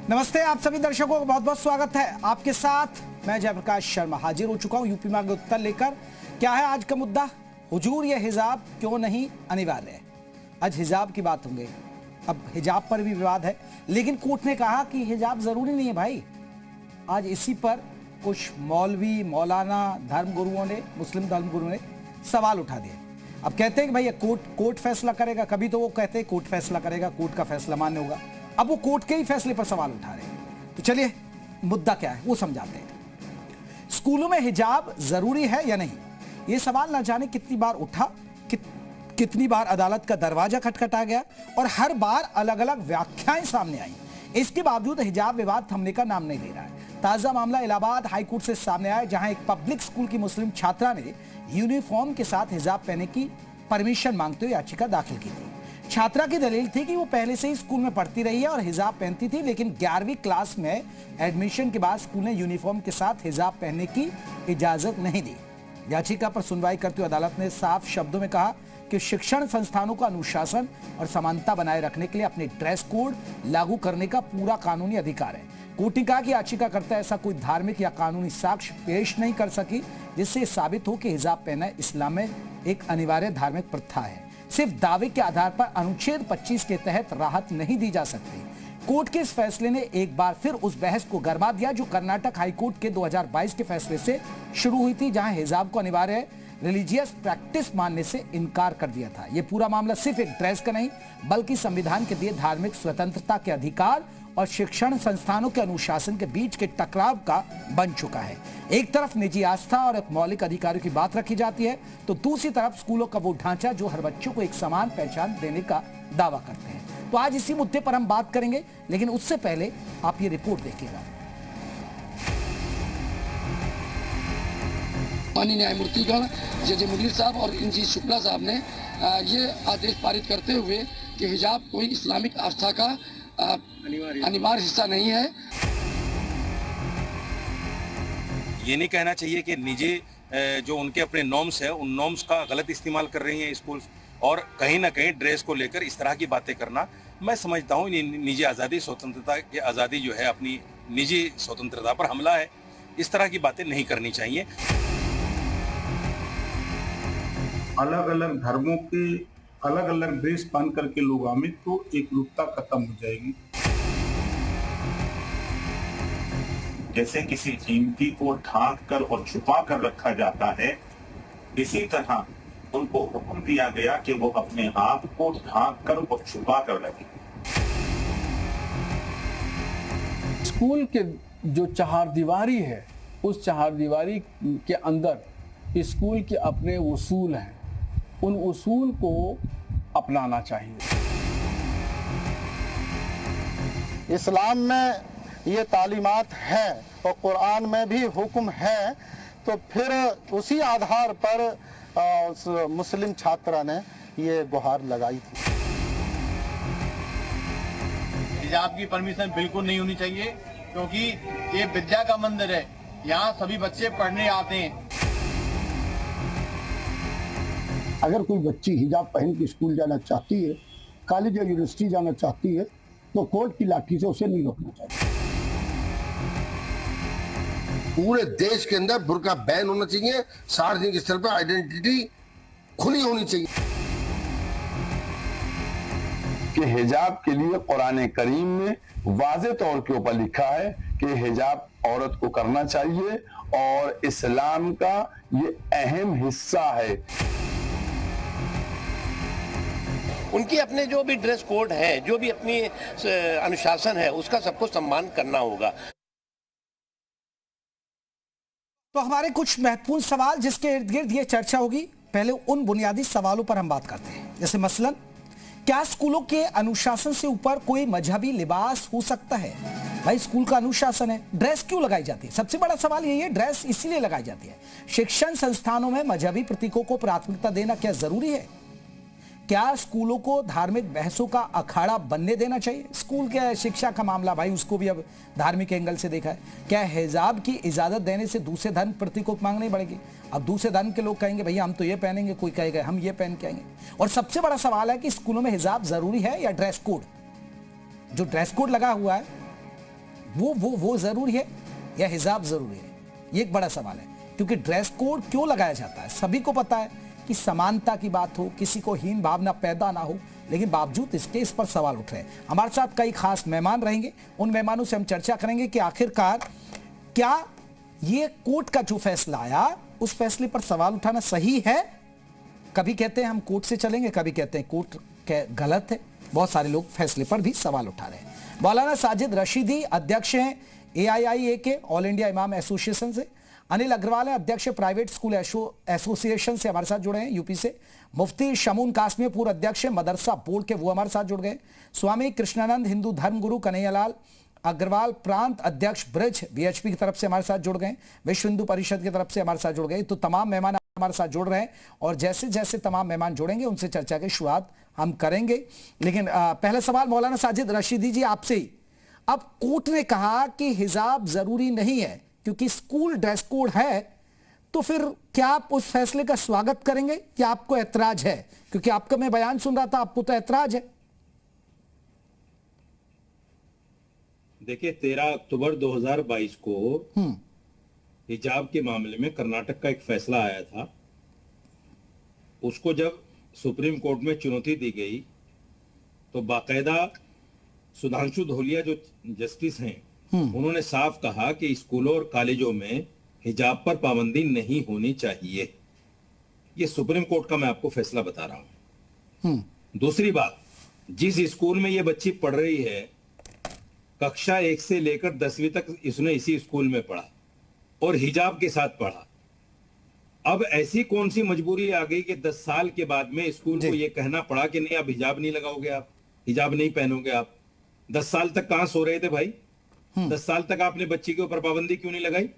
नमस्ते, आप सभी दर्शकों का बहुत बहुत स्वागत है। आपके साथ मैं जयप्रकाश शर्मा हाजिर हो चुका हूं यूपी मांगे उत्तर लेकर। क्या है आज का मुद्दा? हुजूर ये हिजाब क्यों नहीं अनिवार्य है। आज हिजाब की बात होंगे। अब हिजाब पर भी विवाद है, लेकिन कोर्ट ने कहा कि हिजाब जरूरी नहीं है भाई। आज इसी पर कुछ मौलवी, मौलाना, धर्मगुरुओं ने, मुस्लिम धर्मगुरुओं ने सवाल उठा दिए। अब कहते हैं कि भाई कोर्ट फैसला करेगा। कभी तो वो कहते हैं कोर्ट फैसला करेगा, कोर्ट का फैसला मान्य होगा। अब वो कोर्ट के ही फैसले पर सवाल उठा रहे हैं। तो चलिए मुद्दा क्या है वो समझाते हैं। स्कूलों में हिजाब जरूरी है या नहीं, ये सवाल ना जाने कितनी बार उठा, कितनी बार अदालत का दरवाजा खटखटा गया और हर बार अलग अलग व्याख्याएं सामने आई। इसके बावजूद हिजाब विवाद थमने का नाम नहीं ले रहा है। ताजा मामला इलाहाबाद हाईकोर्ट से सामने आया, जहां एक पब्लिक स्कूल की मुस्लिम छात्रा ने यूनिफॉर्म के साथ हिजाब पहनने की परमिशन मांगते हुए याचिका दाखिल की थी। छात्रा की दलील थी कि वो पहले से ही स्कूल में पढ़ती रही है और हिजाब पहनती थी, लेकिन 11वीं क्लास में एडमिशन के बाद स्कूल ने यूनिफॉर्म के साथ हिजाब पहनने की इजाजत नहीं दी। याचिका पर सुनवाई करते हुए अदालत ने साफ शब्दों में कहा कि शिक्षण संस्थानों का अनुशासन और समानता बनाए रखने के लिए अपने ड्रेस कोड लागू करने का पूरा कानूनी अधिकार है। कोर्ट ने कहा कि याचिकाकर्ता ऐसा कोई धार्मिक या कानूनी साक्ष्य पेश नहीं कर सकी जिससे साबित हो कि हिजाब पहनना इस्लाम में एक अनिवार्य धार्मिक प्रथा है। सिर्फ दावे के आधार पर अनुच्छेद 25 के तहत राहत नहीं दी जा सकती। कोर्ट के इस फैसले ने एक बार फिर उस बहस को गरमा दिया जो कर्नाटक हाईकोर्ट के 2022 के फैसले से शुरू हुई थी, जहां हिजाब को अनिवार्य रिलीजियस प्रैक्टिस मानने से इनकार कर दिया था। यह पूरा मामला सिर्फ एक ड्रेस का नहीं, बल्कि संविधान के दिए धार्मिक स्वतंत्रता के अधिकार और शिक्षण संस्थानों के अनुशासन के बीच के टकराव का बन चुका है। एक तरफ निजी आस्था और एक मौलिक अधिकारों की बात रखी जाती है, तो दूसरी तरफ स्कूलों का वो ढांचा जो हर बच्चों को एक समान पहचान देने का दावा करते हैं। तो आज इसी मुद्दे पर हम बात करेंगे, लेकिन उससे पहले आप ये रिपोर्ट देखिएगा। माननीय न्यायमूर्तिगण जज मुनीर साहब और इंजी शुक्ला साहब ने ये आदेश पारित करते हुए कि हिजाब कोई इस्लामिक आस्था का अनिवार्य हिस्सा नहीं है। ये नहीं कहना चाहिए कि निजी जो उनके अपने नॉर्म्स है उन नॉर्म्स का गलत इस्तेमाल कर रही हैं स्कूल, और कहीं ना कहीं ड्रेस को लेकर इस तरह की बातें करना, मैं समझता हूँ निजी आज़ादी, स्वतंत्रता की आज़ादी जो है अपनी निजी स्वतंत्रता पर हमला है। इस तरह की बातें नहीं करनी चाहिए। अलग अलग धर्मों के अलग अलग ड्रेस पहन करके लोग आए तो एकरूपता खत्म हो जाएगी। जैसे किसी कीमती को ढांक कर और छुपा कर रखा जाता है, इसी तरह उनको हुक्म दिया गया कि वो अपने आप को ढांक कर और छुपा कर रखें। स्कूल के जो चहारदीवारी है, उस चहारदीवारी के अंदर स्कूल के अपने उसूल हैं, उन उसूल को अपनाना चाहिए। इस्लाम में ये तालीमात है और कुरान में भी हुक्म है, तो फिर उसी आधार पर उस मुस्लिम छात्रा ने ये गुहार लगाई थी। हिजाब की परमिशन बिल्कुल नहीं होनी चाहिए, क्योंकि ये विद्या का मंदिर है, यहाँ सभी बच्चे पढ़ने आते हैं। अगर कोई बच्ची हिजाब पहन के स्कूल जाना चाहती है, कॉलेज या यूनिवर्सिटी जाना चाहती है, तो कोर्ट की लाठी से उसे नहीं रोकना चाहिए। पूरे देश के अंदर बुर्का बैन होना चाहिए, सार्वजनिक स्तर पर आइडेंटिटी खुली होनी चाहिए। कि हिजाब के लिए कुरान करीम में वाज़े तौर के ऊपर लिखा है कि हिजाब औरत को करना चाहिए और इस्लाम का ये अहम हिस्सा है। उनकी अपने जो भी ड्रेस कोड है, जो भी अपनी अनुशासन है, उसका सबको सम्मान करना होगा। तो हमारे कुछ महत्वपूर्ण सवाल जिसके इर्द गिर्द ये चर्चा होगी। पहले उन बुनियादी सवालों पर हम बात करते हैं, जैसे मसलन क्या स्कूलों के अनुशासन से ऊपर कोई मजहबी लिबास हो सकता है? भाई स्कूल का अनुशासन है, ड्रेस क्यों लगाई जाती है? सबसे बड़ा सवाल यही है, ड्रेस इसीलिए लगाई जाती है। शिक्षण संस्थानों में मजहबी प्रतीकों को प्राथमिकता देना क्या जरूरी है? क्या स्कूलों को धार्मिक बहसों का अखाड़ा बनने देना चाहिए? स्कूल के शिक्षा का मामला भाई, उसको भी अब धार्मिक एंगल से देखा है। क्या हिजाब की इजाजत देने से दूसरे धर्म प्रतीकों की मांग नहीं बढ़ेगी? अब दूसरे धर्म के लोग कहेंगे भैया हम तो ये पहनेंगे, कोई कहेगा हम ये पहन के आएंगे। और सबसे बड़ा सवाल है कि स्कूलों में हिजाब जरूरी है या ड्रेस कोड? जो ड्रेस कोड लगा हुआ है वो जरूरी है या हिजाब जरूरी है? ये एक बड़ा सवाल है, क्योंकि ड्रेस कोड क्यों लगाया जाता है? सभी को पता है कि समानता की बात हो, किसी को हीन भावना पैदा ना हो, लेकिन बावजूद इसके इस पर सवाल उठ रहे हैं। हमारे साथ कई खास मेहमान रहेंगे, उन मेहमानों से हम चर्चा करेंगे कि आखिरकार क्या ये कोर्ट का जो फैसला आया उस फैसले पर सवाल उठाना सही है? कभी कहते हैं हम कोर्ट से चलेंगे, कभी कहते हैं कोर्ट गलत है। बहुत सारे लोग फैसले पर भी सवाल उठा रहे हैं। मौलाना साजिद रशीदी अध्यक्ष हैं AIIA के, ऑल इंडिया इमाम एसोसिएशन से। अनिल अग्रवाल है अध्यक्ष प्राइवेट स्कूल एसोसिएशन से, हमारे साथ जुड़े हैं यूपी से। मुफ्ती शमून कासमी पूर्व अध्यक्ष मदरसा बोर्ड के, वो हमारे साथ जुड़ गए। स्वामी कृष्णानंद हिंदू धर्म गुरु कन्हैयालाल अग्रवाल प्रांत अध्यक्ष ब्रिज VHP की तरफ से हमारे साथ जुड़ गए। विश्व हिंदू परिषद की तरफ से हमारे साथ जुड़ गए। तो तमाम मेहमान हमारे साथ जुड़ रहे हैं और जैसे जैसे तमाम मेहमान जुड़ेंगे उनसे चर्चा की शुरुआत हम करेंगे। लेकिन पहला सवाल मौलाना साजिद रशीदी जी आपसे ही। अब कोर्ट ने कहा कि हिजाब जरूरी नहीं है क्योंकि स्कूल ड्रेस कोड है, तो फिर क्या आप उस फैसले का स्वागत करेंगे या आपको ऐतराज है? क्योंकि आपका मैं बयान सुन रहा था, आपको तो ऐतराज है। देखिए, 13 अक्टूबर 2022 को हिजाब के मामले में कर्नाटक का एक फैसला आया था। उसको जब सुप्रीम कोर्ट में चुनौती दी गई तो बाकायदा सुधांशु धूलिया जो जस्टिस हैं उन्होंने साफ कहा कि स्कूलों और कॉलेजों में हिजाब पर पाबंदी नहीं होनी चाहिए। ये सुप्रीम कोर्ट का मैं आपको फैसला बता रहा हूं। दूसरी बात, जिस स्कूल में ये बच्ची पढ़ रही है, कक्षा 1 से लेकर 10वीं तक इसने इसी स्कूल में पढ़ा और हिजाब के साथ पढ़ा। अब ऐसी कौन सी मजबूरी आ गई कि 10 साल के बाद में स्कूल को ये कहना पड़ा कि नहीं, आप हिजाब नहीं लगाओगे, आप हिजाब नहीं पहनोगे। आप 10 साल तक कहां सो रहे थे भाई? 10 साल तक आपने बच्ची के ऊपर पाबंदी क्यों नहीं लगाई?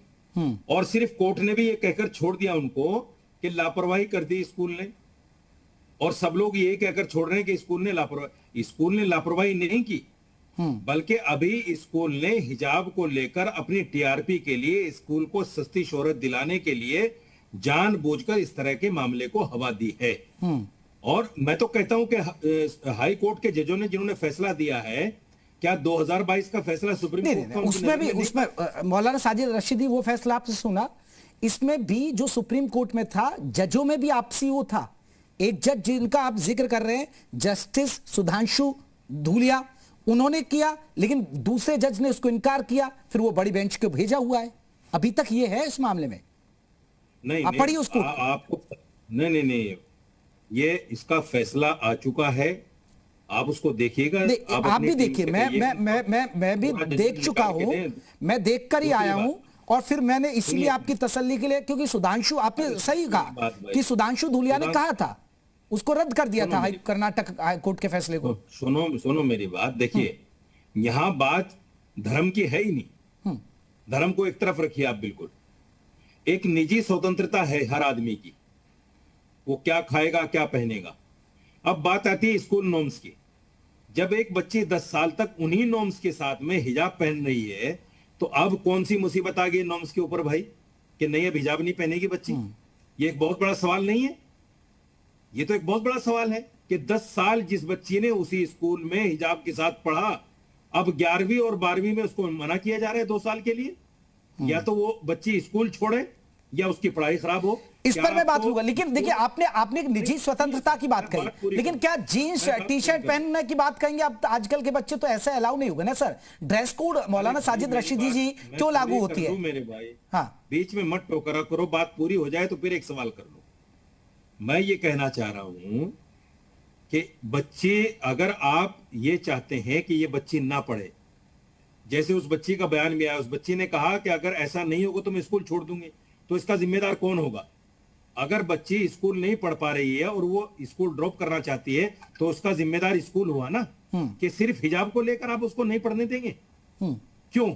और सिर्फ कोर्ट ने भी ये कहकर छोड़ दिया उनको कि लापरवाही कर दी स्कूल ने, और सब लोग ये कहकर छोड़ रहे हैं कि स्कूल ने लापरवाही नहीं की, बल्कि अभी स्कूल ने हिजाब को लेकर अपनी TRP के लिए, स्कूल को सस्ती शोहरत दिलाने के लिए जानबूझकर इस तरह के मामले को हवा दी है। और मैं तो कहता हूं कि हाई कोर्ट के जजों ने जिन्होंने फैसला दिया है, क्या 2022 का फैसला सुप्रीम कोर्ट का उसमें मौलाना साजिद रशीदी वो फैसला आपसे सुना, इसमें भी जो सुप्रीम कोर्ट में था जजों में भी आपसी वो था। एक जज जिनका आप जिक्र कर रहे हैं जस्टिस सुधांशु धूलिया, उन्होंने किया, लेकिन दूसरे जज ने उसको इनकार किया, फिर वो बड़ी बेंच को भेजा हुआ है। अभी तक ये है इस मामले में? नहीं, आप पढ़िए उसको। आपको नहीं, ये इसका फैसला आ चुका है, आप उसको देखिएगा। आप भी देखिए, मैं भी देख चुका हूं, मैं देख कर ही आया हूं, और फिर मैंने इसलिए आपकी तसल्ली के लिए, क्योंकि सुधांशु, आपने सही कहा कि सुधांशु धूलिया ने कहा था, उसको रद्द कर दिया था कर्नाटक हाई कोर्ट के फैसले को। सुनो मेरी बात, देखिए यहां बात धर्म की है ही नहीं। धर्म को एक तरफ रखिए आप, बिल्कुल एक निजी स्वतंत्रता है हर आदमी की, वो क्या खाएगा क्या पहनेगा। अब बात आती है स्कूल नॉर्म्स की। जब एक बच्ची 10 साल तक उन्हीं नॉर्म्स के साथ में हिजाब पहन रही है, तो अब कौन सी मुसीबत आ गई नॉर्म्स के ऊपर भाई, कि नहीं अब हिजाब नहीं पहनेगी बच्ची? ये एक बहुत बड़ा सवाल नहीं है? ये तो एक बहुत बड़ा सवाल है कि 10 साल जिस बच्ची ने उसी स्कूल में हिजाब के साथ पढ़ा, अब 11वीं और 12वीं में उसको मना किया जा रहा है 2 साल के लिए। या तो वो बच्ची स्कूल छोड़े या उसकी पढ़ाई खराब हो। इस पर मैं बात करूंगा, लेकिन देखिए आपने एक निजी स्वतंत्रता की बात कही, लेकिन क्या जीन्स टी-शर्ट पहनने की बात कहेंगे? अब आजकल के बच्चे तो ऐसा अलाउ नहीं होगा ना सर। ड्रेस कोड मौलाना साजिद रशीदी जी क्यों लागू होती है? मेरे भाई, हाँ, बीच में मत टोकरा करो, बात पूरी हो जाए तो फिर एक सवाल कर लो। मैं ये कहना चाह रहा हूं कि बच्चे, अगर आप ये चाहते हैं कि ये बच्ची ना पढ़े, जैसे उस बच्ची का बयान भी आया, उस बच्ची ने कहा कि अगर ऐसा नहीं होगा तो मैं स्कूल छोड़ दूंगी, तो इसका जिम्मेदार कौन होगा? अगर बच्ची स्कूल नहीं पढ़ पा रही है और वो स्कूल ड्रॉप करना चाहती है, तो उसका जिम्मेदार स्कूल हुआ ना, कि सिर्फ हिजाब को लेकर आप उसको नहीं पढ़ने देंगे? क्यों?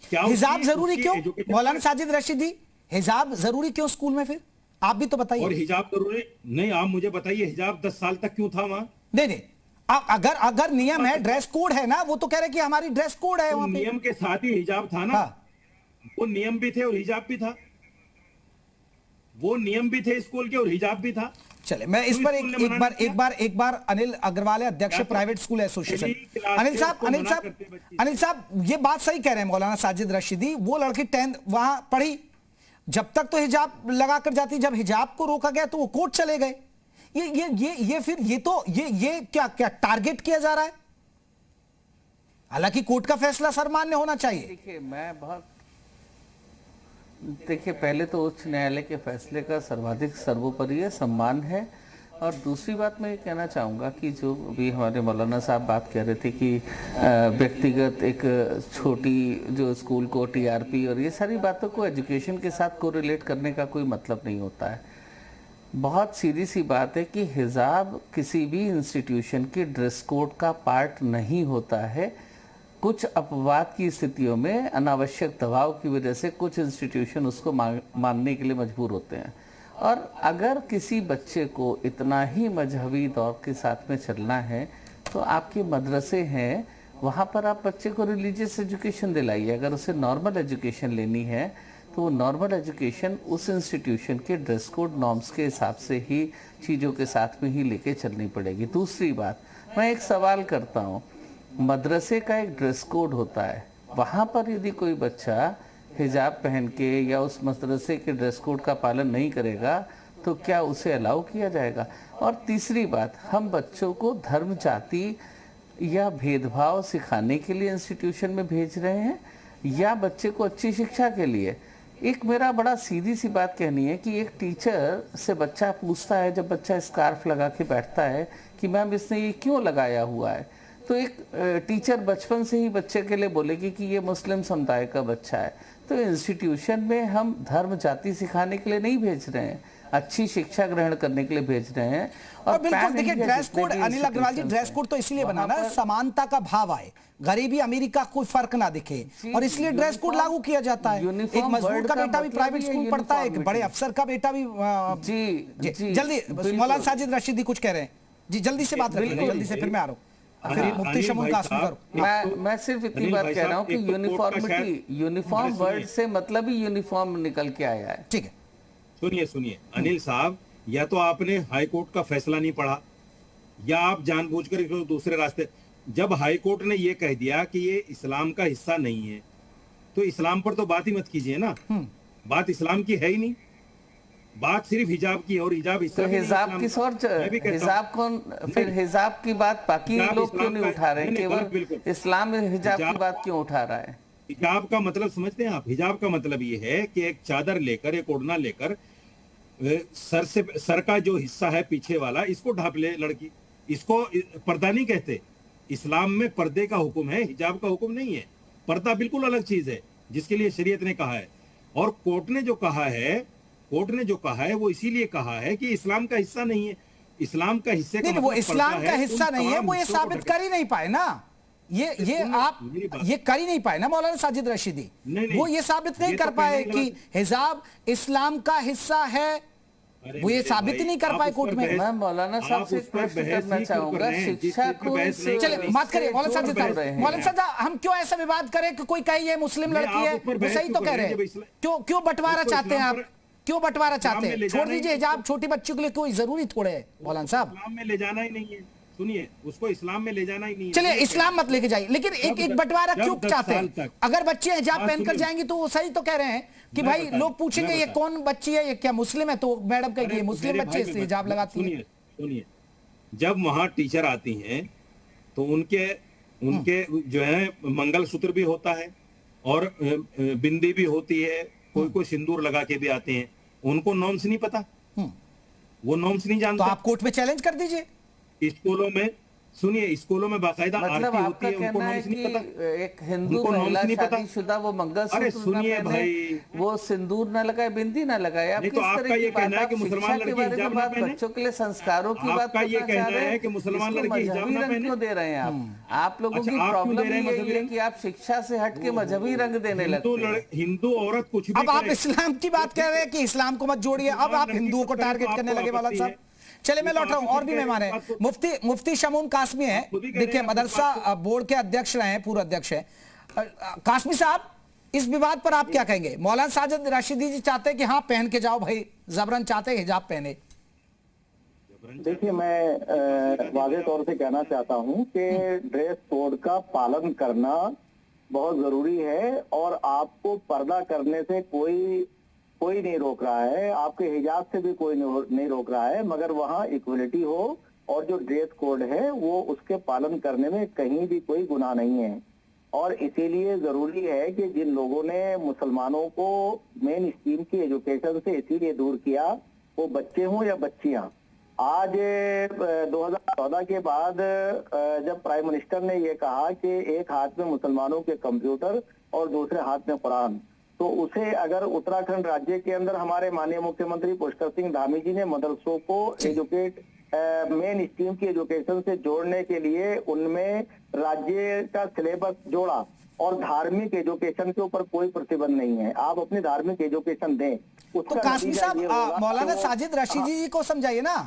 क्या हिजाब जरूरी क्यों मौलाना साजिद रशीदी? हिजाब जरूरी क्यों स्कूल में? फिर आप भी तो बताइए। और हिजाब जरूरी नहीं, आप मुझे बताइए हिजाब 10 साल तक क्यों था वहां? नहीं, अगर नियम है, ड्रेस कोड है ना, वो तो कह रहे कि हमारी ड्रेस कोड है, वहां पे नियम के साथ ही हिजाब था ना। वो नियम भी थे और हिजाब भी था। वो नियम भी थे स्कूल के और हिजाब भी था। चले मैं इस पर एक बार अनिल अग्रवाल है, अध्यक्ष प्राइवेट स्कूल एसोसिएशन। अनिल साहब ये बात सही कह रहे हैं मौलाना साजिद रशीदी। वो लड़की 10th वहां पढ़ी, जब तक तो हिजाब लगा कर जाती, जब हिजाब को रोका गया तो वो कोर्ट चले गए। ये फिर ये क्या टारगेट किया जा रहा है? हालांकि कोर्ट का फैसला सर्वमान्य होना चाहिए। देखिए पहले तो उच्च न्यायालय के फैसले का सर्वाधिक सर्वोपरि सम्मान है। और दूसरी बात मैं ये कहना चाहूँगा कि जो भी हमारे मौलाना साहब बात कह रहे थे कि व्यक्तिगत एक छोटी जो स्कूल को टीआरपी और ये सारी बातों को एजुकेशन के साथ कोरिलेट करने का कोई मतलब नहीं होता है। बहुत सीधी सी बात है कि हिजाब किसी भी इंस्टीट्यूशन के ड्रेस कोड का पार्ट नहीं होता है। कुछ अपवाद की स्थितियों में अनावश्यक दबाव की वजह से कुछ इंस्टीट्यूशन उसको मानने के लिए मजबूर होते हैं। और अगर किसी बच्चे को इतना ही मजहबी दौर के साथ में चलना है तो आपके मदरसे हैं, वहाँ पर आप बच्चे को रिलीजियस एजुकेशन दिलाइए। अगर उसे नॉर्मल एजुकेशन लेनी है तो वो नॉर्मल एजुकेशन उस इंस्टीट्यूशन के ड्रेस कोड नॉर्म्स के हिसाब से ही चीज़ों के साथ में ही लेके चलनी पड़ेगी। दूसरी बात, मैं एक सवाल करता हूँ, मदरसे का एक ड्रेस कोड होता है, वहाँ पर यदि कोई बच्चा हिजाब पहन के या उस मदरसे के ड्रेस कोड का पालन नहीं करेगा तो क्या उसे अलाउ किया जाएगा? और तीसरी बात, हम बच्चों को धर्म जाति या भेदभाव सिखाने के लिए इंस्टीट्यूशन में भेज रहे हैं या बच्चे को अच्छी शिक्षा के लिए? एक मेरा बड़ा सीधी सी बात कहनी है कि एक टीचर से बच्चा पूछता है, जब बच्चा स्कार्फ लगा के बैठता है, कि मैम इसने ये क्यों लगाया हुआ है, तो एक टीचर बचपन से ही बच्चे के लिए बोलेगी कि ये मुस्लिम समुदाय का बच्चा है। तो इंस्टीट्यूशन में हम धर्म जाति सिखाने के लिए नहीं भेज रहे हैं, अच्छी शिक्षा ग्रहण करने के लिए भेज रहे हैं। और बिल्कुल देखिए ड्रेस कोड, अनिल अग्रवाल जी, ड्रेस कोड तो इसलिए बना ना समानता का भाव आए, गरीबी अमीरी का कोई फर्क ना दिखे, और इसलिए ड्रेस कोड लागू किया जाता है। एक मजदूर का बेटा भी प्राइवेट स्कूल पढ़ता है, एक बड़े अफसर का बेटा भी। जी जल्दी, मौलाना साजिद रशीदी कुछ कह रहे हैं जी, जल्दी से बात रखिए, जल्दी से, फिर मैं आ रहा हूँ। मुफ्ती शमून कासमी, मैं सिर्फ इतनी बात कह रहा हूँ कि यूनिफॉर्मिटी, यूनिफॉर्म वर्ड से मतलब ही यूनिफॉर्म निकल के आया है। ठीक है, सुनिए अनिल साहब, या तो आपने हाई कोर्ट का फैसला नहीं पढ़ा या आप जानबूझकर दूसरे रास्ते। जब हाई कोर्ट ने ये कह दिया कि ये इस्लाम का हिस्सा नहीं है तो इस्लाम पर तो बात ही मत कीजिए ना। बात इस्लाम की है ही नहीं, बात सिर्फ हिजाब की, और हिजाब हिस्सा तो हिजाब किस और हिजाब कौन, फिर हिजाब की बात बाकी लोग क्यों नहीं उठा रहे हैं, केवल इस्लाम हिजाब की बात क्यों उठा रहा है? हिजाब का मतलब समझते हैं आप? हिजाब का मतलब ये है कि एक चादर लेकर, एक ओढ़ना लेकर सर का जो हिस्सा है पीछे वाला, इसको ढांप ले लड़की, इसको पर्दा नहीं कहते। इस्लाम में पर्दे का हुक्म है, हिजाब का हुक्म नहीं है। पर्दा बिल्कुल अलग चीज है जिसके लिए शरीयत ने कहा है, और कोर्ट ने जो कहा है वो इसीलिए कहा है कि इस्लाम का हिस्सा नहीं है। इस्लाम का हिस्से का मतलब वो इस्लाम का हिस्सा नहीं है, वो ये साबित कर ही नहीं पाए ना, ये आप ये कर ही नहीं पाए ना मौलाना साजिद रशीदी। वो ये साबित नहीं कर पाए कि हिजाब इस्लाम का हिस्सा है, वो ये साबित ही नहीं कर पाए कोर्ट में। मैं मौलाना साहब से प्रश्न करना चाहूंगा, शिक्षा को चले बात करें मौलाना साजिद साहब। मौलाना साहब, हम क्यों ऐसा विवाद करें कि कोई कहे ये मुस्लिम लड़की है, वो सही तो कह रहे हैं, क्यों बंटवारा चाहते हैं आप, क्यों बंटवारा चाहते हैं? छोड़ दीजिए, हिजाब छोटी बच्ची के लिए कोई जरूरी थोड़े है मौलाना साहब। इस्लाम में ले जाना ही नहीं है, सुनिए, उसको इस्लाम में ले जाना ही नहीं है। चलिए इस्लाम मत लेके जाइए, लेकिन एक बंटवारा क्यों चाहते हैं? अगर बच्चे हिजाब पहनकर जाएंगी तो वो सही तो कह रहे हैं कि भाई लोग पूछेंगे ये कौन बच्ची है, ये क्या मुस्लिम है, तो मैडम कहेगी मुस्लिम बच्ची इसलिए हिजाब लगाती है। सुनिए, जब वहां टीचर आती हैं तो उनके जो है मंगलसूत्र भी होता है और बिंदी भी होती है, कोई सिंदूर लगा के भी आते हैं, उनको नॉर्म्स नहीं पता, वो नॉर्म्स नहीं जानते। तो आप कोर्ट में चैलेंज कर दीजिए। स्कूलों में, सुनिए, स्कूलों में बाकायदा मतलब आरती होती है, उनको नॉर्म्स नहीं पता। एक हिंदू महिला शादीशुदा वो मंगलसूत्र ना पहने, वो सिंदूर ना लगाए, बिंदी ना लगाए, आप किस तरह की बात, आप शिक्षा के बारे में बात, बच्चों के लिए संस्कारों की बात करना चाह रहे हैं कि मुसलमान लड़की हिजाब ना पहने, क्यों दे रहे हैं आप लोगों की प्रॉब्लम यही है कि आप शिक्षा से हट के मजहबी रंग देने लगते हैं। हिंदू औरत कुछ भी, अब आप इस्लाम की बात कर रहे हैं कि इस्लाम को मत जोड़िए, अब आप हिंदुओं को टारगेट करने लगे मौलाना साहब। चले मैं लौट रहा हूं, और भी मेहमान हैं, मुफ्ती शमून कासमी हैं, देखिए मदरसा बोर्ड के अध्यक्ष रहे हैं, पूर्व अध्यक्ष हैं। कासमी साहब, इस विवाद पर आप क्या कहेंगे? मौलाना साजिद रशीदी जी चाहते हैं कि हाँ पहन के जाओ भाई, जबरन चाहते हैं हिजाब पहने। देखिए, मैं वाज़ेह तौर से कहना चाहता हूं कि ड्रेस कोड का पालन करना बहुत जरूरी है और आपको पर्दा करने से कोई नहीं रोक रहा है, आपके हिजाब से भी कोई नहीं रोक रहा है, मगर वहाँ इक्वलिटी हो और जो ड्रेस कोड है वो उसके पालन करने में कहीं भी कोई गुनाह नहीं है। और इसीलिए जरूरी है कि जिन लोगों ने मुसलमानों को मेन स्ट्रीम की एजुकेशन से इसीलिए दूर किया, वो बच्चे हों या बच्चियां। आज 2014 के बाद जब प्राइम मिनिस्टर ने ये कहा कि एक हाथ में मुसलमानों के कंप्यूटर और दूसरे हाथ में कुरान, तो उसे अगर उत्तराखंड राज्य के अंदर हमारे माननीय मुख्यमंत्री पुष्कर सिंह धामी जी ने मदरसों को मेन स्ट्रीम की एजुकेशन से जोड़ने के लिए उनमें राज्य का सिलेबस जोड़ा और धार्मिक एजुकेशन के ऊपर कोई प्रतिबंध नहीं है, आप अपनी धार्मिक एजुकेशन दें। तो कासमी साहब, मौलाना साजिद रशीदी जी को समझाइए ना।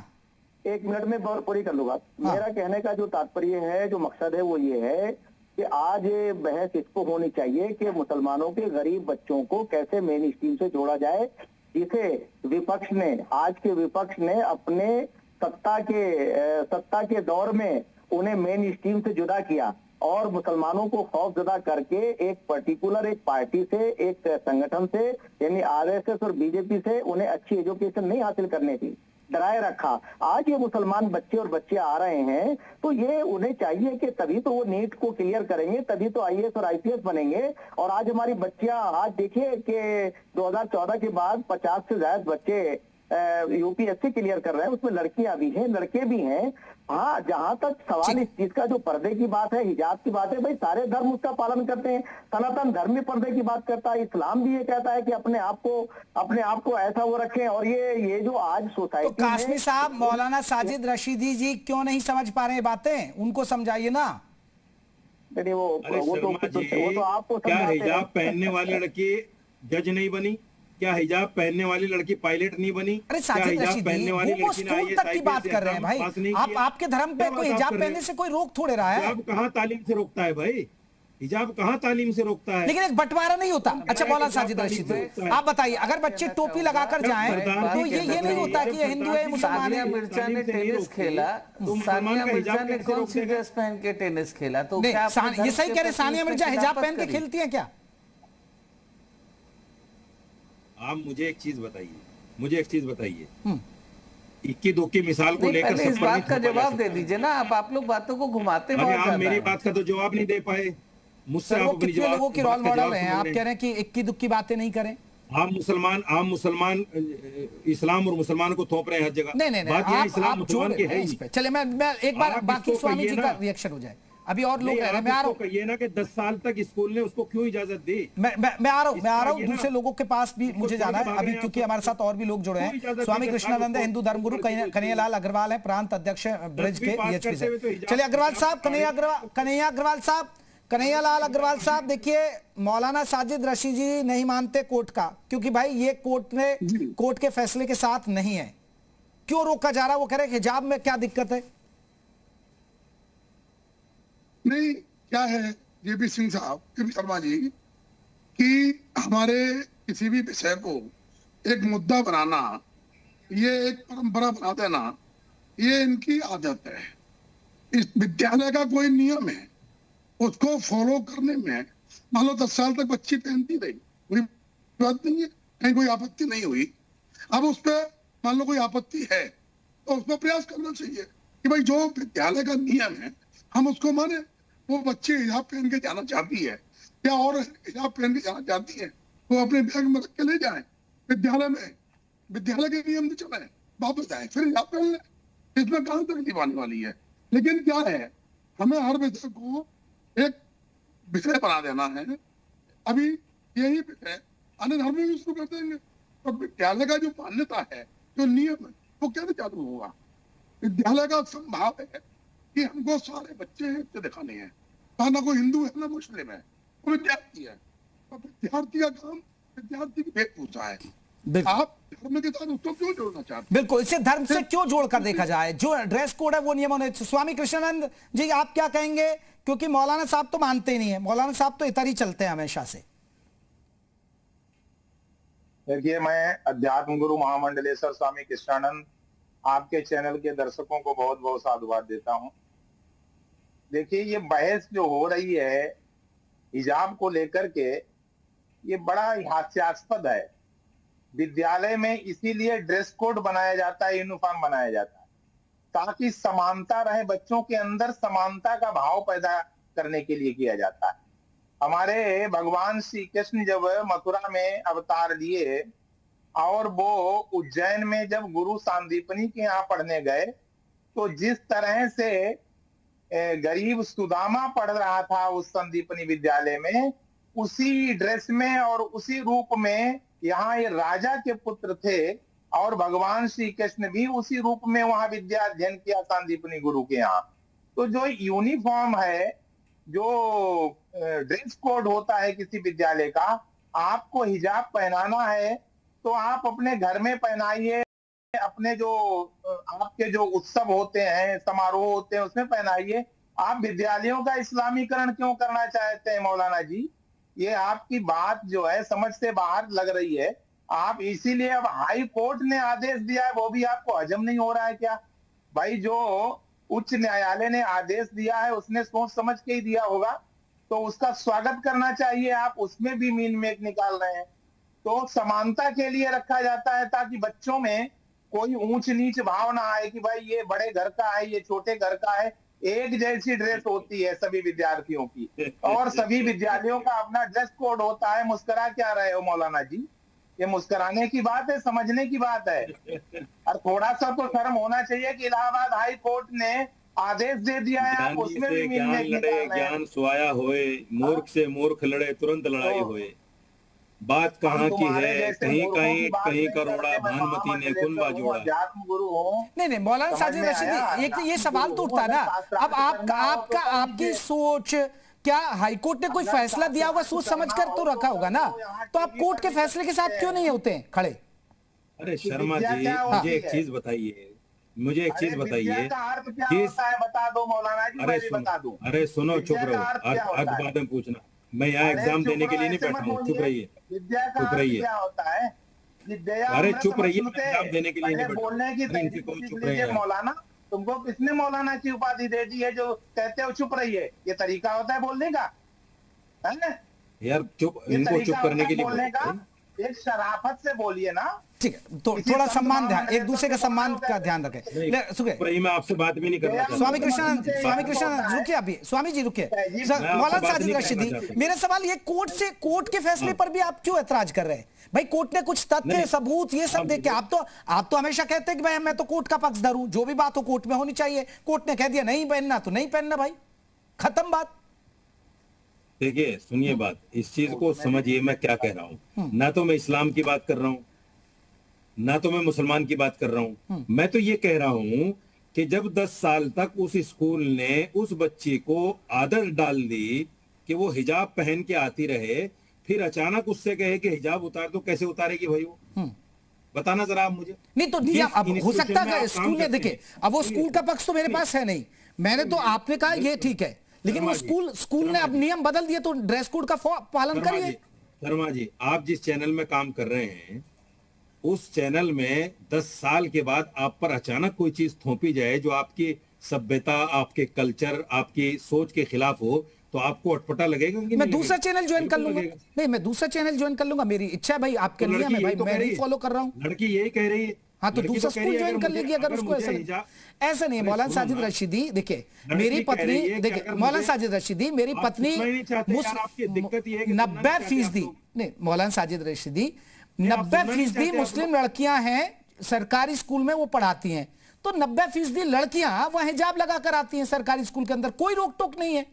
एक मिनट में पूरी कर लूंगा। मेरा कहने का जो तात्पर्य है, जो मकसद है, वो ये है कि आज बहस इसको होनी चाहिए कि मुसलमानों के गरीब बच्चों को कैसे मेन स्ट्रीम से जोड़ा जाए, जिसे विपक्ष ने, आज के विपक्ष ने अपने सत्ता के दौर में उन्हें मेन स्ट्रीम से जुदा किया और मुसलमानों को खौफजदा करके एक पर्टिकुलर एक पार्टी से, एक संगठन से, यानी आरएसएस और बीजेपी से उन्हें अच्छी एजुकेशन नहीं हासिल करने की डराए रखा। आज ये मुसलमान बच्चे और बच्चियां आ रहे हैं, तो ये उन्हें चाहिए कि तभी तो वो नीट को क्लियर करेंगे, तभी तो आईएएस और आईपीएस बनेंगे। और आज हमारी बच्चियां, आज देखिए कि 2014 के बाद 50 से ज्यादा बच्चे यूपीएससी क्लियर कर रहे हैं, उसमें लड़कियां भी हैं, लड़के भी हैं। हाँ, जहां तक सवाल इस चीज का जो पर्दे की बात है, हिजाब की बात है, भाई सारे धर्म उसका पालन करते हैं। सनातन धर्म भी पर्दे की बात करता है, इस्लाम भी ये कहता है कि अपने आप को ऐसा वो रखें। और ये जो आज सोसाइटी, तो कासमी साहब, मौलाना साजिद रशीदी जी क्यों नहीं समझ पा रहे हैं बातें? उनको समझाइए ना। वो तो आपको क्या हिजाब पहनने वाली लड़की जज नहीं बनी? क्या हिजाब पहनने वाली लड़की पायलट नहीं बनी? अरे साजिद रशीदी, वो स्कूल तक की बात कर रहे हैं भाई। आपके धर्म पे कोई हिजाब पहनने से कोई रोक थोड़े रहा है। हिजाब कहाँ तालीम से रोकता है भाई? हिजाब कहाँ तालीम से रोकता है? लेकिन एक बंटवारा नहीं होता। अच्छा मौलाना साजिद रशीदी, आप बताइए, अगर बच्चे टोपी लगाकर जाएं तो ये नहीं होता कि ये हिंदू है, मुसलमान है। सानिया मिर्जा ने टेनिस खेला, सानिया मिर्जा ने कौन सी ड्रेस पहन के टेनिस खेला? तो ये सही कह रहे, सानिया मिर्जा हिजाब पहन के खेलती है क्या? आप मुझे एक चीज बताइए, इक्की दुक्की मिसाल को लेकर इस बात का जवाब दे दीजिए ना। आप लोग बातों को घुमाते आप मेरी बात का तो जवाब नहीं दे पाए मुझसे। आप कितने लोगों की रोल मॉडल हैं? आप कह रहे हैं कि इक्की दुक्की बातें नहीं करें। आप मुसलमान इस्लाम और मुसलमान को थोप रहे हैं हर जगह। नहीं, इस्लाम मुसलमान की है ही। चले, मैं एक बार बाकी स्वामी जी का रिएक्शन हो जाए, अभी और लोग कह रहे हैं। मैं आ रहा हूँ, कहिए ना कि 10 साल तक स्कूल ने उसको क्यों इजाजत दी? मैं आ रहा हूँ दूसरे लोगों के पास भी मुझे जाना है अभी, क्योंकि हमारे साथ और भी लोग जुड़े हैं। स्वामी कृष्णानंद हिंदू धर्मगुरु, कन्हैयालाल अग्रवाल है प्रांत अध्यक्ष ब्रिज के ईएचपी से। चलिए अग्रवाल साहब, कन्हैयालाल अग्रवाल साहब, देखिए मौलाना साजिद रशीदी नहीं मानते कोर्ट का, क्योंकि भाई ये कोर्ट के फैसले के साथ नहीं है। क्यों रोका जा रहा है? वो कह रहे हैं हिजाब में क्या दिक्कत है? नहीं, क्या है जेपी सिंह साहब, जेपी शर्मा जी, कि हमारे किसी भी विषय को एक मुद्दा बनाना, ये एक परंपरा बना देना, ये इनकी आदत है। इस विद्यालय का कोई नियम है, उसको फॉलो करने में मान लो 10 साल तक बच्ची पहनती रही, कोई बात नहीं है, कहीं कोई आपत्ति नहीं हुई। अब उस पर मान लो कोई आपत्ति है तो उस पर प्रयास करना चाहिए कि भाई जो विद्यालय का नियम है हम उसको माने। वो बच्चे हिजाब पहन के जाना चाहती है या और हिजाब पहन के जाना चाहती है, वो अपने बैग में रख के ले जाए विद्यालय में, विद्यालय के नियम से चले, वापस आए, फिर हिजाब पहन ले। इसमें कहां तकलीफ आने वाली है? लेकिन क्या है, हमें हर विषय को एक विषय बना देना है। अभी यही विषय अन्य धर्म में भी शुरू कर देंगे, तो विद्यालय का जो मान्यता है, जो नियम है, वो कैसे चालू होगा? विद्यालय का संभाव है कि हमको सारे बच्चे हैं दिखाने हैं, ना कोई हिंदू है ना मुस्लिम है, वो विद्यार्थी है। तो विद्यार्थी का काम विद्यार्थी की वेशभूषा है। आप धर्म के साथ उसको क्यों जोड़ना चाहते हैं? बिल्कुल, इसे धर्म से क्यों जोड़कर देखा जाए? जो ड्रेस कोड है वो नियम होने। स्वामी कृष्णानंद जी, आप क्या कहेंगे? क्योंकि मौलाना साहब तो मानते ही नहीं है, मौलाना साहब तो इतर ही चलते हैं हमेशा से। देखिए, मैं अध्यात्म गुरु महामंडलेश्वर स्वामी कृष्णानंद आपके चैनल के दर्शकों को बहुत बहुत साधुवाद देता हूं। देखिए, ये बहस जो हो रही है हिजाब को लेकर के, ये बड़ा हास्यास्पद है। विद्यालय में इसीलिए ड्रेस कोड बनाया जाता है, यूनिफॉर्म बनाया जाता है, ताकि समानता रहे, बच्चों के अंदर समानता का भाव पैदा करने के लिए किया जाता है। हमारे भगवान श्री कृष्ण जब मथुरा में अवतार लिए और वो उज्जैन में जब गुरु सांदीपनी के यहाँ पढ़ने गए, तो जिस तरह से गरीब सुदामा पढ़ रहा था उस संदीपनी विद्यालय में, उसी ड्रेस में और उसी रूप में यहाँ ये राजा के पुत्र थे और भगवान श्री कृष्ण भी उसी रूप में वहां विद्या अध्ययन किया संदीपनी गुरु के यहाँ। तो जो यूनिफॉर्म है, जो ड्रेस कोड होता है किसी विद्यालय का, आपको हिजाब पहनाना है तो आप अपने घर में पहनाइए, अपने जो आपके जो उत्सव होते हैं, समारोह होते हैं, उसमें पहनाइए। आप विद्यालयों का इस्लामीकरण क्यों करना चाहते हैं मौलाना जी? ये आपकी बात जो है समझ से बाहर लग रही है। आप इसीलिए अब हाई कोर्ट ने आदेश दिया है, वो भी आपको हजम नहीं हो रहा है क्या? भाई, जो उच्च न्यायालय ने आदेश दिया है उसने सोच समझ के ही दिया होगा, तो उसका स्वागत करना चाहिए। आप उसमें भी मीन मेक निकाल रहे हैं। तो समानता के लिए रखा जाता है ताकि बच्चों में कोई ऊंच नीच भाव ना आए कि भाई ये बड़े घर का है, ये छोटे घर का है। एक जैसी ड्रेस होती है सभी विद्यार्थियों की और सभी विद्यालयों का अपना ड्रेस कोड होता है। मुस्कुरा क्या रहे हो मौलाना जी? ये मुस्कुराने की बात है, समझने की बात है। और थोड़ा सा तो शर्म होना चाहिए कि इलाहाबाद हाई कोर्ट ने आदेश दे दिया है, आप उसमें भी ज्ञान लड़े ज्ञान सोया होए, मूर्ख से मूर्ख लड़े तुरंत लड़ाई होए। बात कहाँ की है? कहीं कहीं कहीं करोड़ा भानुमती ने कुंभा जोड़ा। नहीं मौलाना साजिद रशीदी, एक ये सवाल तो उठता ना, अब आपकी सोच, क्या हाईकोर्ट ने कोई फैसला दिया होगा, सोच समझ कर तो रखा होगा ना, तो आप कोर्ट के फैसले के साथ क्यों नहीं होते हैं खड़े? अरे शर्मा जी, मुझे एक चीज बताइए, बता दो मौलाना जी, मैं भी बता दूं। अरे सुनो, चुप रहो, आज बाद में पूछना। मैं यहाँ एग्जाम देने के लिए नहीं बैठा हूँ, चुप रहिए, चुप रहिए। अरे चुप रहिए, एग्जाम देने के लिए नहीं बैठा। बोलने की चुप रहिए मौलाना। तुमको किसने मौलाना की उपाधि दे दी है जो कहते हो चुप रहिए? ये तरीका होता है बोलने का, है ना यार? चुप, इनको चुप करने के लिए बोलने का एक शराफत से बोलिए ना। ठीक है, तो थोड़ा सम्मान ध्यान, एक दूसरे का सम्मान का ध्यान रखें। मैं आपसे बात भी नहीं कर रहा। स्वामी कृष्ण रुकिए, अभी स्वामी जी रुकिए। मौलाना साजिद रशीदी, मेरा सवाल ये, कोर्ट के फैसले पर भी आप क्यों ऐतराज कर रहे हैं? भाई, कोर्ट ने कुछ तथ्य सबूत ये सब देके, आप तो हमेशा कहते हैं कि भाई मैं तो कोर्ट का पक्षधर हूं, जो भी बात हो कोर्ट में होनी चाहिए। कोर्ट ने कह दिया नहीं पहनना तो नहीं पहनना, भाई खत्म बात। देखिए, सुनिए बात, इस चीज को समझिए मैं क्या कह रहा हूँ। ना तो मैं इस्लाम की बात कर रहा हूँ, ना तो मैं मुसलमान की बात कर रहा हूँ। मैं तो ये कह रहा हूँ कि जब 10 साल तक उस स्कूल ने उस बच्ची को आदत डाल दी कि वो हिजाब पहन के आती रहे, फिर अचानक उससे कहे कि हिजाब उतार, तो कैसे उतारेगी भाई वो? बताना जरा आप मुझे। नहीं तो दिया, अब हो सकता है स्कूल ने, देखे अब वो स्कूल का पक्ष तो मेरे पास है नहीं, मैंने तो आपने कहा ये ठीक है, लेकिन वो स्कूल ने अब नियम बदल दिए तो ड्रेस कोड का पालन करिए। शर्मा जी, आप जिस चैनल में काम कर रहे हैं उस चैनल में 10 साल के बाद आप पर अचानक कोई चीज थोपी जाए जो आपकी सभ्यता, आपके कल्चर, आपकी सोच के खिलाफ हो, तो आपको अटपटा लगेगा कि मैं दूसरा चैनल ज्वाइन कर लूंगा? नहीं, मैं दूसरा चैनल ज्वाइन कर लूंगा, मेरी इच्छा है भाई, आपके नियम है भाई, मैं नहीं फॉलो कर रहा हूँ। लड़की यही कह रही है। हाँ, तो दूसरा स्कूल ज्वाइन कर लेगी अगर उसको ऐसा नहीं। मौलाना साजिद रशीदी, देखिए मेरी पत्नी, देखिए मौलाना साजिद रशीदी, मेरी पत्नी 90% नहीं, मौलाना साजिद रशीदी 90% मुस्लिम लड़कियां हैं, सरकारी स्कूल में वो पढ़ाती हैं, तो 90% लड़कियां वह हिजाब लगा कर आती हैं सरकारी स्कूल के अंदर, कोई रोक टोक नहीं है।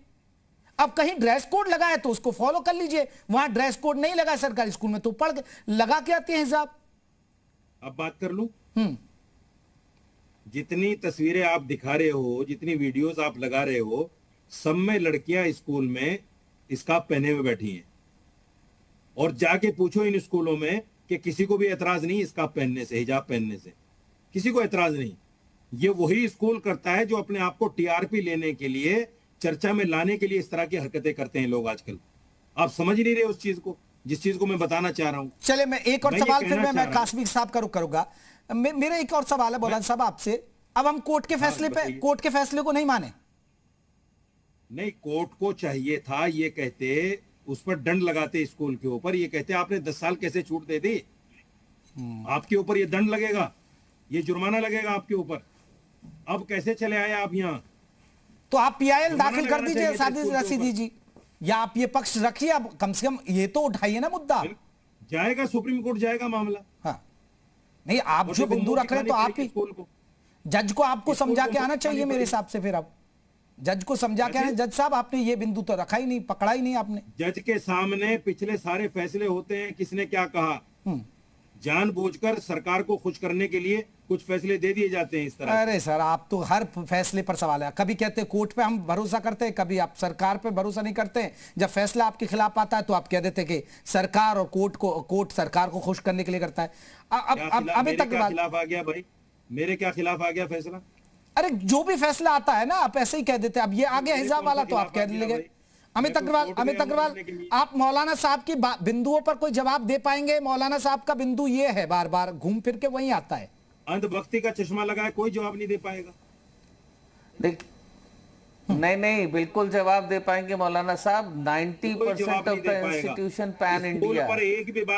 अब कहीं ड्रेस कोड लगा है तो उसको फॉलो कर लीजिए, वहां ड्रेस कोड नहीं लगा सरकारी स्कूल में तो पढ़ लगा के आती है हिजाब। अब बात कर लूं, जितनी तस्वीरें आप दिखा रहे हो, जितनी वीडियोस आप लगा रहे हो, सब में लड़कियां स्कूल में स्कार्फ पहने हुए बैठी हैं, और जाके पूछो इन स्कूलों में कि किसी को भी एतराज नहीं स्कार्फ पहनने से, हिजाब पहनने से, किसी को एतराज नहीं। ये वही स्कूल करता है जो अपने आप को टीआरपी लेने के लिए, चर्चा में लाने के लिए इस तरह की हरकतें करते हैं लोग आजकल। आप समझ नहीं रहे उस चीज को। जिस चीज को मैं बताना चाह रहा हूँ। चले मैं एक और मैं सवाल ये फिर कहना मैं चाह काश्मीर साहब का रुख करूंगा। मेरा एक और सवाल है मौलाना साहब आपसे, अब हम कोर्ट के फैसले पे, कोर्ट के फैसले को नहीं माने? नहीं, कोर्ट को चाहिए था ये कहते, उस पर दंड लगाते स्कूल के ऊपर, ये कहते आपने 10 साल कैसे छूट दे दी, आपके ऊपर ये दंड लगेगा, ये जुर्माना लगेगा आपके ऊपर, अब कैसे चले आए आप यहाँ? तो आप पीआईएल दाखिल कर दीजिए साजिद रशीदी जी, या आप ये पक्ष रखिए, अब कम से कम ये तो उठाइए ना मुद्दा। जाएगा सुप्रीम कोर्ट जाएगा मामला। हाँ नहीं, आप जो बिंदु रख रहे हैं तो आप ही, जज को आपको समझा के आना चाहिए मेरे हिसाब से। फिर आप जज को समझा के आना, जज साहब आपने ये बिंदु तो रखा ही नहीं, पकड़ा ही नहीं आपने। जज के सामने पिछले सारे फैसले होते हैं, किसने क्या कहा, जानबूझकर सरकार को खुश करने के लिए कुछ फैसले दे दिए जाते हैं इस तरह। अरे सर, आप तो हर फैसले पर सवाल है, कभी कहते हैं कोर्ट पे हम भरोसा करते हैं, कभी आप सरकार पे भरोसा नहीं करते हैं। जब फैसला आपके खिलाफ आता है तो आप कह देते हैं कि सरकार और कोर्ट सरकार को खुश करने के लिए करता है। अभी तक खिलाफ आ गया भाई, मेरे क्या खिलाफ आ गया फैसला? अरे जो भी फैसला आता है ना आप ऐसे ही कह देते हैं। अब ये आ गया हिजाब वाला तो आप कह लगे। अमित अग्रवाल, आप मौलाना साहब की बिंदुओं पर कोई जवाब दे पाएंगे? मौलाना साहब का बिंदु ये है, बार बार घूम फिर के वहीं आता है, अंधभक्ति का चश्मा लगाए, कोई जवाब नहीं दे पाएगा। नहीं, बिल्कुल जवाब दे पाएंगे मौलाना साहब। 90% of the institution pan India,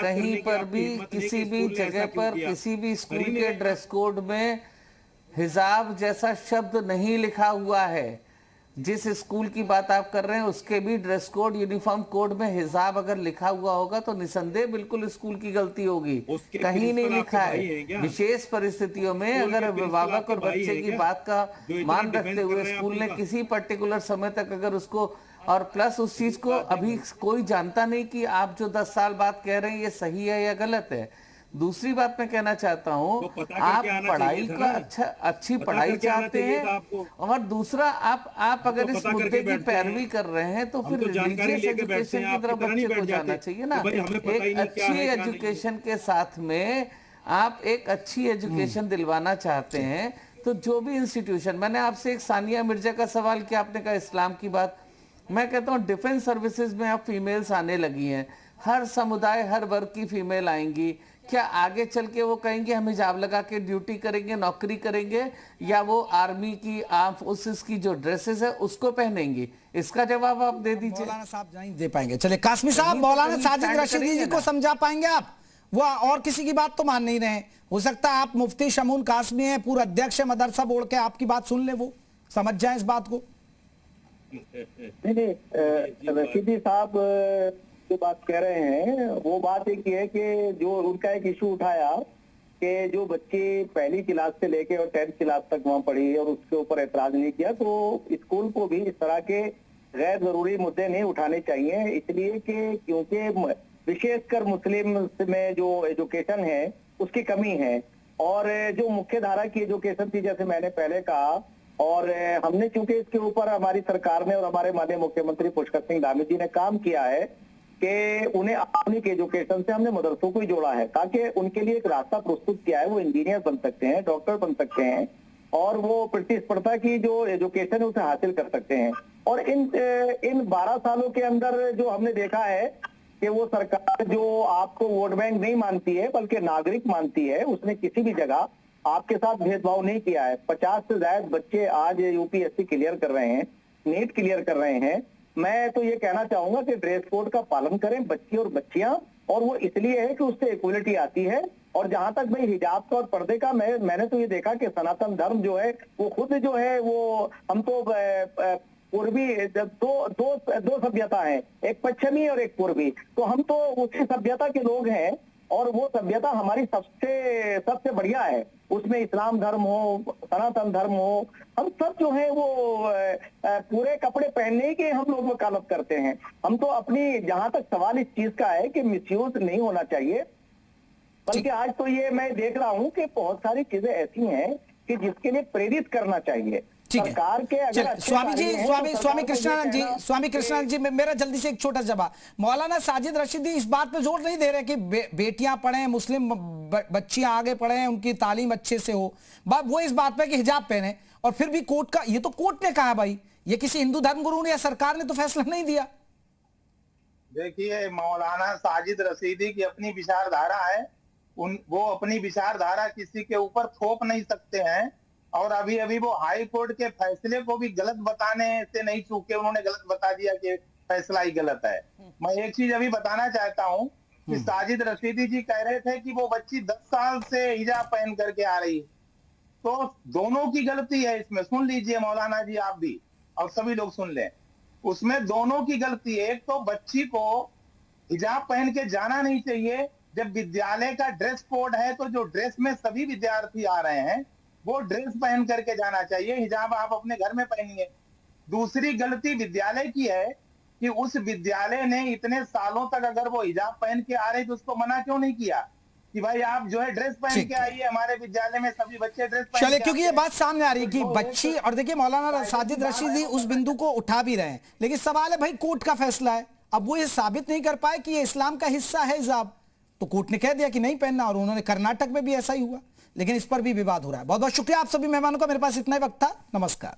कहीं पर भी किसी भी जगह पर किसी भी स्कूल के ड्रेस कोड में हिजाब जैसा शब्द नहीं लिखा हुआ है। जिस स्कूल की बात आप कर रहे हैं उसके भी ड्रेस कोड, यूनिफॉर्म कोड में हिजाब अगर लिखा हुआ होगा तो निसंदेह बिल्कुल स्कूल की गलती होगी। कहीं नहीं लिखा है। विशेष परिस्थितियों में अगर अभिभावक और बच्चे की बात का मान रखते हुए स्कूल ने किसी पर्टिकुलर समय तक अगर उसको, और प्लस उस चीज को अभी कोई जानता नहीं कि आप जो 10 साल बाद कह रहे हैं ये सही है या गलत है। दूसरी बात मैं कहना चाहता हूँ, आप पढ़ाई का अच्छी पढ़ाई चाहते हैं, और दूसरा आप अगर इस मुद्दे की पैरवी कर रहे हैं तो फिर रिलीजियस एजुकेशन की तरफ बच्चे को जाना चाहिए ना। एक अच्छी एजुकेशन के साथ में आप एक अच्छी एजुकेशन दिलवाना चाहते हैं तो जो भी इंस्टीट्यूशन, मैंने आपसे एक सानिया मिर्जा का सवाल किया, आपने कहा इस्लाम की बात, मैं कहता हूँ डिफेंस सर्विसेज में अब फीमेल्स आने लगी हैं, हर समुदाय हर वर्ग की फीमेल आएंगी। क्या आगे चल के वो कहेंगे हम हिजाब लगा के ड्यूटी करेंगे, नौकरी करेंगे, या वो आर्मी की आर्म फोर्सेस की जो ड्रेसेस है उसको पहनेंगी? इसका जवाब आप दे दीजिए। मौलाना साहब नहीं दे पाएंगे। चले कासमी साहब, मौलाना साजिद रशीदी जी को समझा पाएंगे आप? वो और किसी की बात तो मान नहीं रहे। हो सकता है आप मुफ्ती शमून कासमी हैं, पूर्व अध्यक्ष है मदरसा बोर्ड के, आपकी बात सुन ले, वो समझ जाए इस बात को। नहीं, रशीदी साहब जो बात कह रहे हैं वो बात एक है कि जो उनका एक इशू उठाया कि जो बच्चे पहली क्लास से लेके और 10th क्लास तक वहाँ पढ़ी और उसके ऊपर एतराज नहीं किया, तो स्कूल को भी इस तरह के गैर जरूरी मुद्दे नहीं उठाने चाहिए। इसलिए कि क्योंकि विशेषकर मुस्लिम में जो एजुकेशन है उसकी कमी है, और जो मुख्य धारा की एजुकेशन थी जैसे मैंने पहले कहा, और हमने चूंकि इसके ऊपर हमारी सरकार ने और हमारे माननीय मुख्यमंत्री पुष्कर सिंह धामी जी ने काम किया है कि उन्हें आधुनिक एजुकेशन से हमने मदरसों को ही जोड़ा है ताकि उनके लिए एक रास्ता प्रस्तुत किया है, वो इंजीनियर बन सकते हैं, डॉक्टर बन सकते हैं, और वो प्रतिस्पर्धा की जो एजुकेशन है उसे हासिल कर सकते हैं। और इन 12 सालों के अंदर जो हमने देखा है कि वो सरकार जो आपको वोट बैंक नहीं मानती है बल्कि नागरिक मानती है, उसने किसी भी जगह आपके साथ भेदभाव नहीं किया है। 50 से ज्यादा बच्चे आज यूपीएससी क्लियर कर रहे हैं, नीट क्लियर कर रहे हैं। मैं तो ये कहना चाहूंगा कि ड्रेस कोड का पालन करें बच्ची और बच्चियां, और वो इसलिए है कि उससे इक्वलिटी आती है। और जहां तक भाई हिजाब का और पर्दे का, मैंने तो ये देखा कि सनातन धर्म जो है वो खुद जो है वो, हम तो पूर्वी दो सभ्यता है, एक पश्चिमी और एक पूर्वी, तो हम तो उसी सभ्यता के लोग हैं, और वो सभ्यता हमारी सबसे बढ़िया है। उसमें इस्लाम धर्म हो, सनातन धर्म हो, हम सब जो है वो पूरे कपड़े पहनने के हम लोग वकालत करते हैं। हम तो अपनी, जहां तक सवाल इस चीज का है कि मिसयूज नहीं होना चाहिए, बल्कि आज तो ये मैं देख रहा हूं कि बहुत सारी चीजें ऐसी हैं कि जिसके लिए प्रेरित करना चाहिए सरकार के। अगर स्वामी जी, स्वामी कृष्णानंद जी, मेरा जल्दी से एक छोटा जवाब। मौलाना साजिद रशीदी इस बात पे जोर नहीं दे रहे कि बेटियां पढ़ें, मुस्लिम बच्चियां आगे पढ़ें, उनकी तालीम अच्छे से हो, वो इस बात पे कि हिजाब पहने, और फिर भी कोर्ट का, ये तो कोर्ट ने कहा भाई, ये किसी हिंदू धर्मगुरु ने या सरकार ने तो फैसला नहीं दिया। देखिए, मौलाना साजिद रशीदी की अपनी विचारधारा है, वो अपनी विचारधारा किसी के ऊपर थोप नहीं सकते हैं। और अभी अभी वो हाई कोर्ट के फैसले को भी गलत बताने से नहीं चूके, उन्होंने गलत बता दिया कि फैसला ही गलत है। मैं एक चीज अभी बताना चाहता हूँ कि साजिद रशीदी जी कह रहे थे कि वो बच्ची 10 साल से हिजाब पहन करके आ रही, तो दोनों की गलती है इसमें। सुन लीजिए मौलाना जी, आप भी और सभी लोग सुन लें, उसमें दोनों की गलती है। एक तो बच्ची को हिजाब पहन के जाना नहीं चाहिए। जब विद्यालय का ड्रेस कोड है तो जो ड्रेस में सभी विद्यार्थी आ रहे हैं वो ड्रेस पहन करके जाना चाहिए, हिजाब आप अपने घर में पहनिए। दूसरी गलती विद्यालय की है कि उस विद्यालय ने इतने सालों तक अगर वो हिजाब पहन के आ रही तो उसको मना क्यों नहीं किया कि भाई आप जो है ड्रेस पहन के आइए, हमारे विद्यालय में सभी बच्चे ड्रेस पहन चले, के क्योंकि ये बात सामने आ रही है कि तो बच्ची, और देखिए मौलाना साजिद रशीदी उस बिंदु को उठा भी रहे हैं, लेकिन सवाल है भाई कोर्ट का फैसला है, अब वो ये साबित नहीं कर पाए कि ये इस्लाम का हिस्सा है हिजाब, तो कोर्ट ने कह दिया कि नहीं पहनना, और उन्होंने कर्नाटक में भी ऐसा ही हुआ, लेकिन इस पर भी विवाद हो रहा है। बहुत बहुत शुक्रिया आप सभी मेहमानों का, मेरे पास इतना ही वक्त था, नमस्कार।